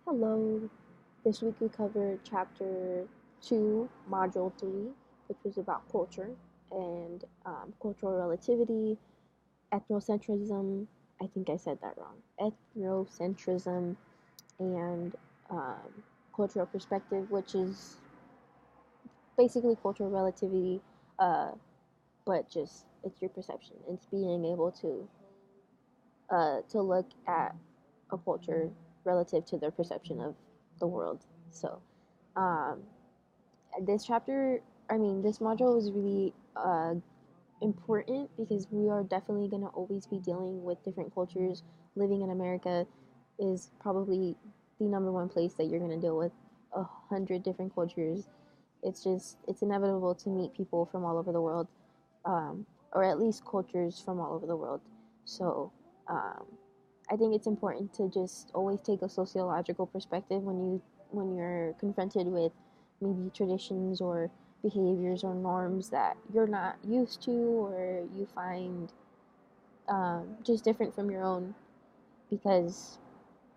Hello. This week we covered chapter 2, module 3, which was about culture and cultural relativity, ethnocentrism. I think I said that wrong. Ethnocentrism and um, cultural perspective, which is basically cultural relativity, uh, but just it's your perception. It's being able to look at a culture relative to their perception of the world. So, um, this chapter, this module was really important because we are definitely going to always be dealing with different cultures. Living in America is probably the number one place that you're going to deal with 100 different cultures. It's inevitable to meet people from all over the world, or at least cultures from all over the world. So, um, I think it's important to just always take a sociological perspective when you're confronted with maybe traditions or behaviors or norms that you're not used to or you find just different from your own, because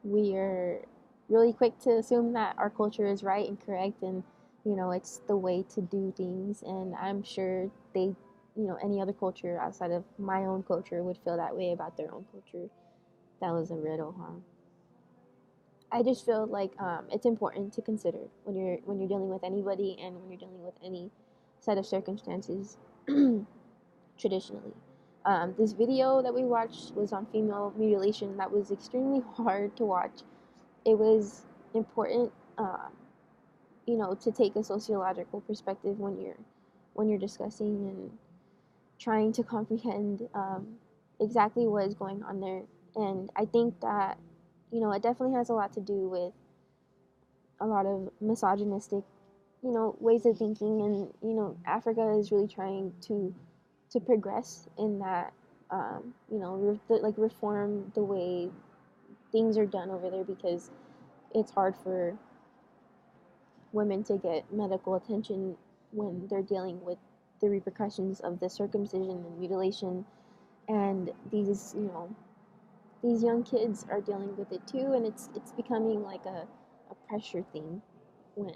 we are really quick to assume that our culture is right and correct, and it's the way to do things. And I'm sure any other culture outside of my own culture would feel that way about their own culture. That was a riddle, huh? I just feel like it's important to consider when you're dealing with anybody and when you're dealing with any set of circumstances traditionally. This video that we watched was on female mutilation. That was extremely hard to watch. It was important, to take a sociological perspective when you're discussing and trying to comprehend exactly what is going on there. And I think that it definitely has a lot to do with a lot of misogynistic, ways of thinking. And Africa is really trying to progress in that, like reform the way things are done over there, because it's hard for women to get medical attention when they're dealing with the repercussions of the circumcision and mutilation. And these young kids are dealing with it too, and it's becoming like a pressure thing when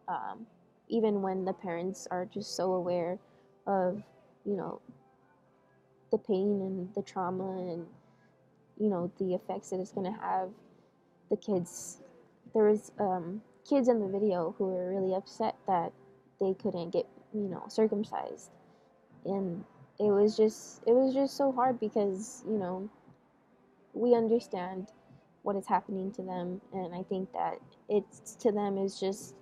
um, even when the parents are just so aware of you know the pain and the trauma and the effects that it's going to have. The kids, there was kids in the video who were really upset that they couldn't get circumcised. And it was just so hard because we understand what is happening to them, and I think that it's to them is just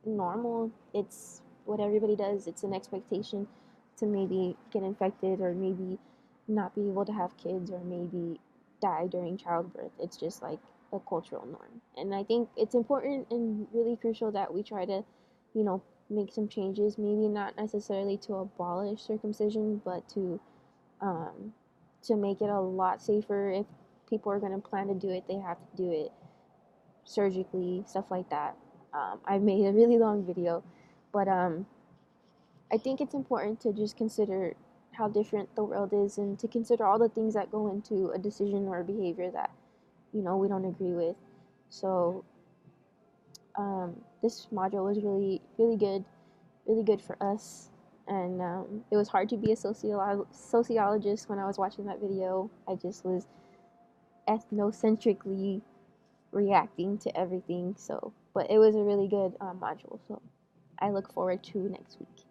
normal. It's what everybody does. It's an expectation to maybe get infected or maybe not be able to have kids or maybe die during childbirth. It's just like a cultural norm. And I think it's important and really crucial that we try to, make some changes, maybe not necessarily to abolish circumcision, but um, to make it a lot safer. If people are going to plan to do it, they have to do it surgically, stuff like that. I've made a really long video, but I think it's important to just consider how different the world is and to consider all the things that go into a decision or a behavior that we don't agree with. So this module was really good for us. And it was hard to be a sociologist when I was watching that video. I just was ethnocentrically reacting to everything. So, but it was a really good module. So I look forward to next week.